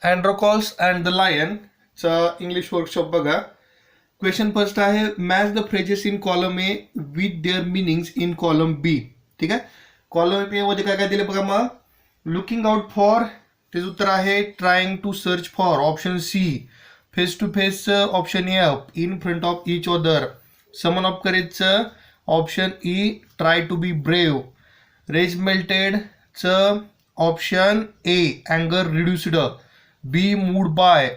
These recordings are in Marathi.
अँड्रोकॉल्स अँड द लायन चा इंग्लिश वर्कशॉप बघा. क्वेश्चन फर्स्ट आहे, match the phrases in column A with their meanings in column B. ठीक आहे. कॉलम ए मध्ये काय काय दिले बघा. मग लुकिंग आउट फॉर, त्याचं उत्तर आहे trying to search for, option C. Face to face option A, in front of each other. Summon of करेजचं option E, try to be brave. Rage मेल्टेडचं ऑप्शन ए, अँगर रिड्युस्ड. बी मूड बाय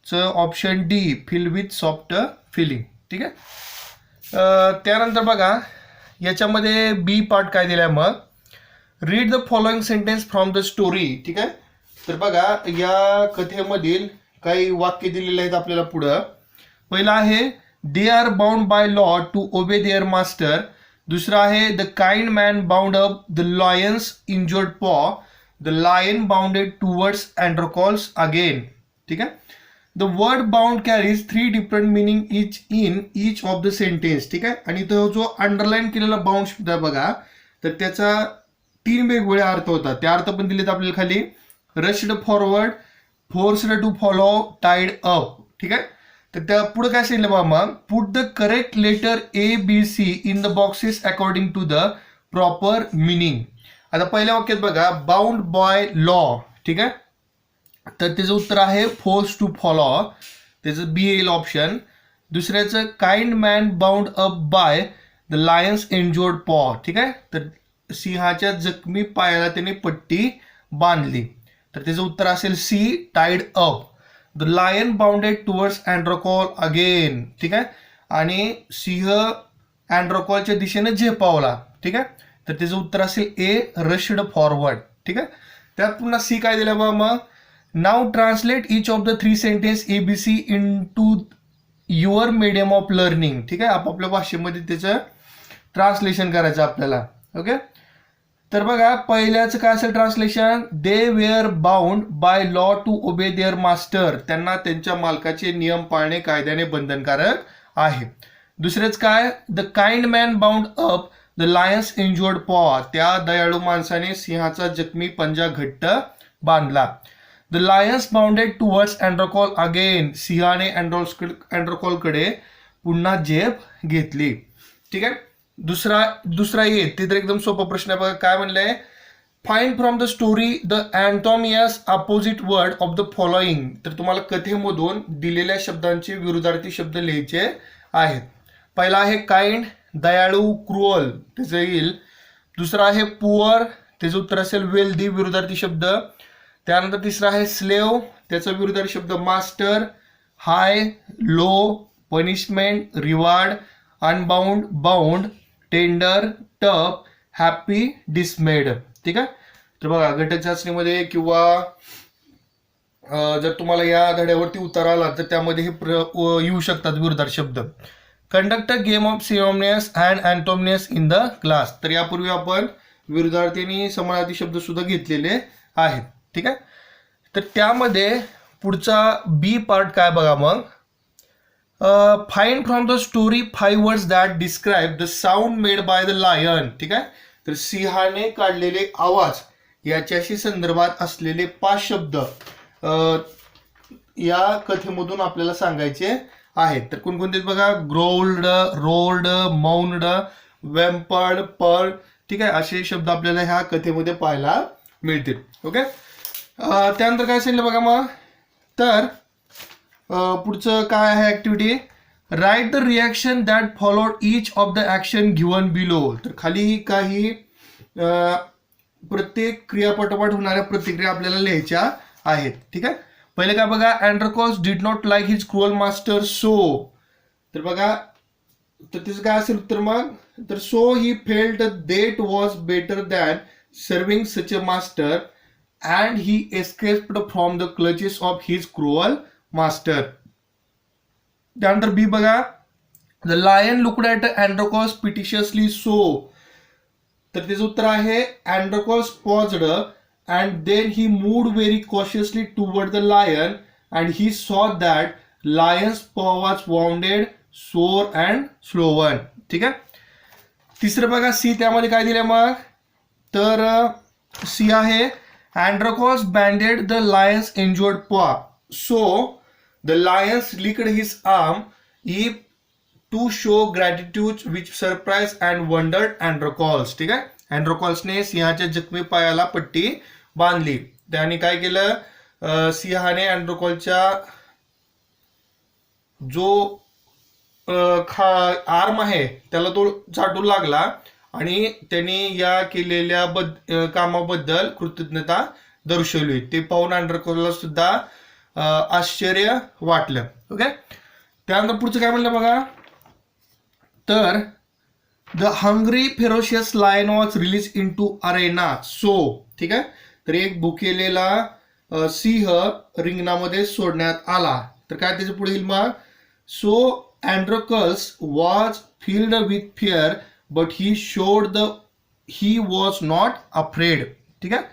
चं option D, feel with soft feeling. ठीक आहे. त्यानंतर बघा याच्यामध्ये बी पार्ट काय दिलाय. मग read the following sentence from the story. ठीक आहे. तर बघा या कथेमधील काही वाक्य दिलेले आहेत आपल्याला पुढं. पहिलं आहे, they are bound by law to obey their master. दुसरं आहे, the kind man bound up the lion's injured paw. The lion bounded towards Androcles again. ठीक आहे. The word bound carries 3 different meaning in each of the sentence. ठीक आहे. आणि तो जो अंडरलाईन केलेला बाउंड शब्द आहे बघा, तर त्याचा 3 वेगवेगळे अर्थ होतात. ते अर्थ पण दिलेत आपल्याला खाली. Rushed forward, forced to follow, tied up. ठीक आहे. तर त्या पुढे काय सांगितलं बघा. मग put the correct letter A B C in the boxes according to the proper meaning. आता पहिल्या वाक्यात बघा, बाउंड बाय लॉ. ठीक आहे. तर त्याचं उत्तर आहे फोर्स टू फॉलो, त्याचं बी येईल ऑप्शन. दुसऱ्याचं, kind man bound up by the lion's injured paw. ठीक आहे. तर सिंहाच्या जखमी पायाला त्याने पट्टी बांधली. तर त्याचं उत्तर असेल C, tied up. The lion bounded towards Androcles again. ठीक आहे. आणि सिंह अँड्रोकॉलच्या दिशेने झेपावला. ठीक आहे. तर त्याचं उत्तर असेल ए, रश्ड फॉरवर्ड. ठीक आहे. त्यात पुन्हा सी काय दिलं बा. मग नाव translate each of the 3 sentence A B C into your medium of learning. ठीक आहे. आपापल्या भाषेमध्ये त्याचं ट्रान्सलेशन करायचं आपल्याला. ओके. तर बघा पहिल्याचं काय असेल translation, they were bound by law to obey their master. त्यांना त्यांच्या मालकाचे नियम पाळणे कायद्याने बंधनकारक आहे. दुसरेच काय, the kind man bound up the lion's injured paw. त्या दयाळू माणसाने सिंहाचा जखमी पंजा घट्ट बांधला. The lion's bounded towards Androcles again. सिंहाने अँड्रोकॉलकडे पुन्हा झेप घेतली. ठीक आहे. दुसरा ये, ते तर एकदम सोपा प्रश्न आहे बघा. काय म्हणलंय, find from the story the antonyms opposite word of the following. तर तुम्हाला कथेमधून दिलेल्या शब्दांचे विरुद्धार्थी शब्द लिहायचे आहेत. पहिला आहे काइंड, दयाळू, क्रुअल, त्याचं येईल. दुसरा आहे पुअर, त्याचं उत्तर असेल वेल्दी, विरुद्धार्थी शब्द. त्यानंतर तिसरा आहे स्लेव, त्याचा विरुद्धार्थी शब्द master. High, low, punishment, reward. Unbound, bound. Tender, tough. Happy, dismayed. ठीक आहे. तर बघा घटक चाचणीमध्ये किंवा जर तुम्हाला या धड्यावरती उतार आला तर त्यामध्ये हे येऊ शकतात विरुद्धार्थी शब्द. Conduct a game of synonyms and antonyms in the class. तर यापूर्वी आपण विरुद्धार्थी आणि समानार्थी शब्द सुद्धा घेतलेले आहेत. ठीक आहे. तर त्यामध्ये पुढचा बी पार्ट काय बघा. मग find from the story 5 words that describe the sound made by the lion. ठीक आहे. तर सिंहाने काढलेले आवाज याच्याशी संदर्भात असलेले 5 शब्द या कथेमधून आपल्याला सांगायचे आहेत. तर कोणकोणते बघा, ग्रोल्ड, रोल्ड, माउंड, वेम्पर्ड, पर्ड. ठीक आहे. असे शब्द आपल्याला ह्या कथेमध्ये पाहायला मिळतील. ओके. त्यानंतर काय सांगितलं बघा. मग तर पुढचं काय आहे activity, write the reaction that followed each of the action given below. तर खाली काही प्रत्येक क्रियापटोपाठ होणाऱ्या प्रतिक्रिया आपल्याला लिहायच्या आहेत. ठीक आहे. पहिले काय बघा, Androcles did not like his cruel master so. तर बघा तर त्याचं काय असेल उत्तर. मग तर so he felt that was better than serving such a master and he escaped from the clutches of his cruel master. त्यानंतर बी बघा, the lion looked at Androcles piteously so. तर त्याचं उत्तर आहे Androcles paused and then he moved very cautiously toward the lion and he सॉ that lion's paw was wounded, sore and swollen. ठीक आहे. तिसरं बघा सी, त्यामध्ये काय दिलं मग तर सी आहे Androcles banded the lion's injured paw. So the lion licked his arm if to show gratitude which surprised and wondered Androcles. ठीक आहे. अँड्रोकॉल्सने सिंहाच्या जखमी पायाला पट्टी बांधली. त्याने काय केलं, सिंहाने अँड्रोकॉलच्या जो आर्म आहे त्याला तो चाटू लागला आणि त्यांनी या केलेल्या कामाबद्दल कृतज्ञता दर्शवली. ते पाहून अँड्रोकॉलला सुद्धा आश्चर्य वाटलं. ओके. त्यानंतर पुढचं काय म्हणलं बघा, तर the hungry ferocious lion was release into arena. So ठीक आहे. तर एक भुकेलेला सिंह रिंगणामध्ये सोडण्यात आला. तर काय त्याच्या पुढे येईल मग, so Androcles was filled with fear but he showed he was not afraid. ठीक आहे.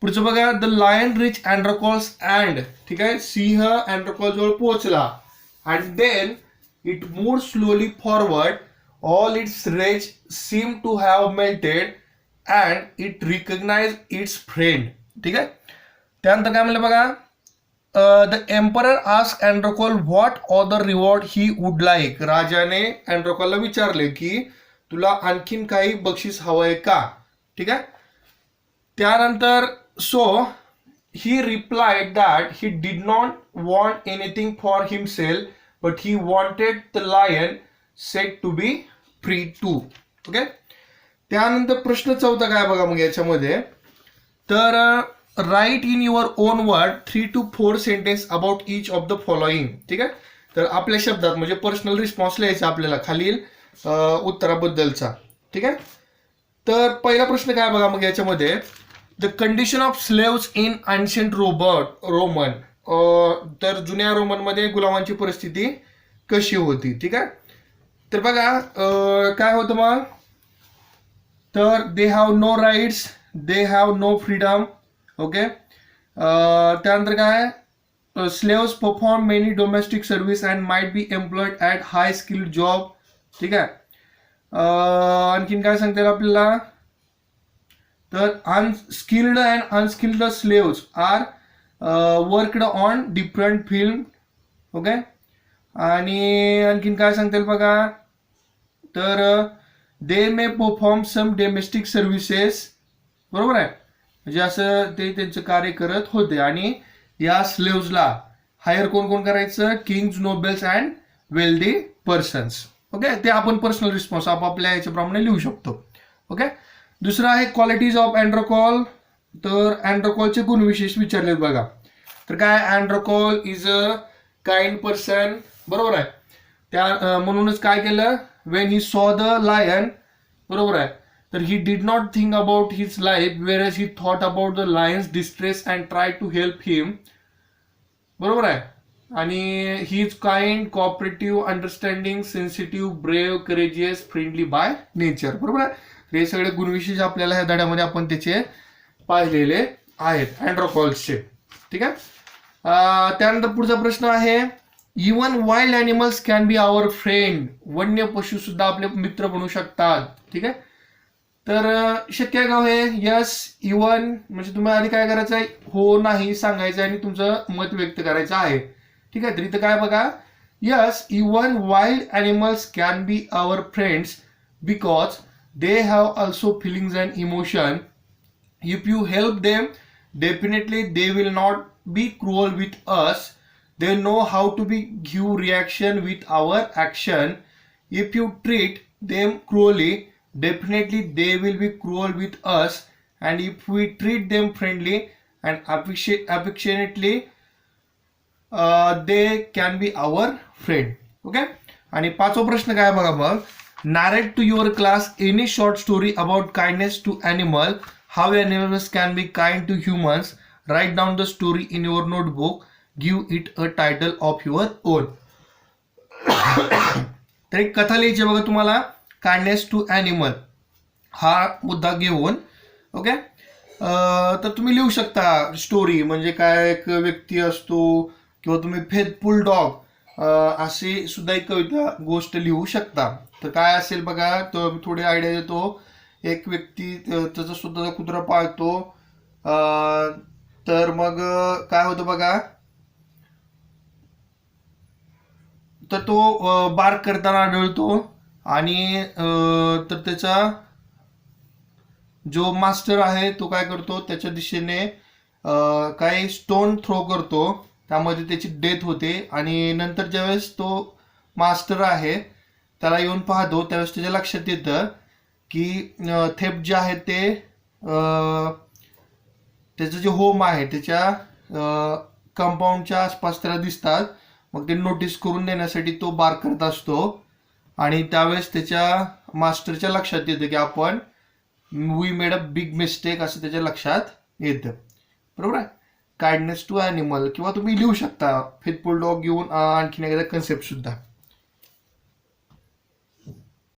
पुढचं बघा, the lion reach Androcles and. ठीक आहे. सिंह अँड्रोकॉल जवळ पोहोचला and then it moved slowly forward. All its rage seemed to have melted and it recognized its friend. ठीक आहे. त्यानंतर काय म्हणलं बघा, the emperor ask Androcles what other reward he would like. राजाने अँड्रोकॉलला विचारले की तुला आणखीन काही बक्षीस हवंय का. ठीक आहे. त्यानंतर so he replied that he did not want anything for himself but he wanted the lion set to be free too. Okay. त्यानंतर प्रश्न चौथा काय बघा मग याच्यामध्ये, तर write in your own word 3 to 4 sentence about each of the following. ठीक आहे. तर आपल्या शब्दात म्हणजे पर्सनल रिस्पॉन्स लिहायचा आपल्याला खालील उत्तराबद्दलचा. ठीक आहे. तर पहिला प्रश्न काय बघा मग याच्यामध्ये, the condition of slaves in ancient Roman. तर जुन्या रोमनमध्ये गुलामांची परिस्थिती कशी होती. ठीक आहे. तर बघा काय होतं मग, तर they have no rights, they have no freedom. Okay. त्यानंतर काय, slaves perform many domestic service and might be employed at high skilled job. ठीक आहे. आणखीन काय सांगता येईल आपल्याला, तर unskilled and unskilled slaves are worked on different field. Okay. आणि आणखीन काय सांगता येईल बघा, तर they may perform some domestic services. बरोबर आहे. म्हणजे असं ते त्यांचं कार्य करत होते. आणि या स्लेव्सला हायर कोण कोण करायचं, Kings, nobles and wealthy persons. Okay. ते आपण पर्सनल रिस्पॉन्स आपापल्या याच्याप्रमाणे लिहू शकतो. ओके. दुसरं आहे क्वालिटीज ऑफ अँड्रोकॉल. तर अँड्रोकॉलचे गुणविशेष विचारलेत बघा. तर काय, अँड्रोकॉल इज अ काइंड पर्सन. बरोबर आहे. त्या म्हणूनच काय केलं, when he saw the lion. बरोबर आहे. तर he did not think about his life whereas he thought about the lion's distress and try to help him. बरोबर आहे. आणि he is kind, cooperative, understanding, sensitive, brave, courageous, friendly by nature. बरोबर आहे. हे सगळे गुणविशेष आपल्याला ह्या धड्यामध्ये आपण त्याचे पाहिलेले आहेत अँड्रोकॉल्सचे. ठीक आहे. त्यानंतर पुढचा प्रश्न आहे, even wild animals can be our friend. वन्य पशु सुद्धा आपले मित्र बनू शकतात. ठीक आहे. तर शक्य आहे का हे, यस, इवन म्हणजे तुम्ही आधी काय करायचं आहे, हो नाही सांगायचं आणि तुमचं मत व्यक्त करायचं आहे. ठीक आहे. तर इथं काय बघा, yes, even wild animals can be our friends because they have also feelings and emotion. If you help them definitely they will not be cruel with us. They know how to give reaction with our action. If you treat them cruelly, definitely they will be cruel with us. And if we treat them friendly and affectionately, they can be our friend. Okay. आणि पाचवा प्रश्न काय बघा मग, narrate to your class any short story about kindness to animal. How animals can be kind to humans. Write down the story in your notebook. Give it a title of your on. तर एक कथा लिहायची बघा तुम्हाला, काइंडनेस टू ॲनिमल हा मुद्दा घेऊन. ओके. तर तुम्ही लिहू शकता स्टोरी, म्हणजे काय, एक व्यक्ती असतो किंवा तुम्ही फेथफुल डॉग अशी सुद्धा एक कविता गोष्ट लिहू शकता. तर काय असेल बघा, तर थोडी आयडिया देतो. एक व्यक्ती त्याचा स्वतःचा कुत्रा पाळतो, तर मग काय होतं बघा, तर तो बार्क करताना आढळतो आणि तर त्याचा जो मास्टर आहे तो काय करतो, त्याच्या दिशेने काही स्टोन थ्रो करतो, त्यामध्ये त्याची डेथ होते. आणि नंतर ज्यावेळेस तो मास्टर आहे त्याला येऊन पाहतो, त्यावेळेस त्याच्या लक्षात येतं की थेफ्ट जे आहे ते त्याचं जे होम आहे त्याच्या कंपाऊंडच्या आसपास त्याला दिसतात. मग ते नोटीस करून देण्यासाठी तो बार करत असतो आणि त्यावेळेस त्याच्या मास्टरच्या लक्षात येतं की आपण we made a big mistake असं त्याच्या लक्षात येतं. बरोबर आहे. काइंडनेस टू ॲनिमल, किंवा तुम्ही लिहू शकता फेथफुल डॉग घेऊन आणखीन एखादा कन्सेप्ट सुद्धा.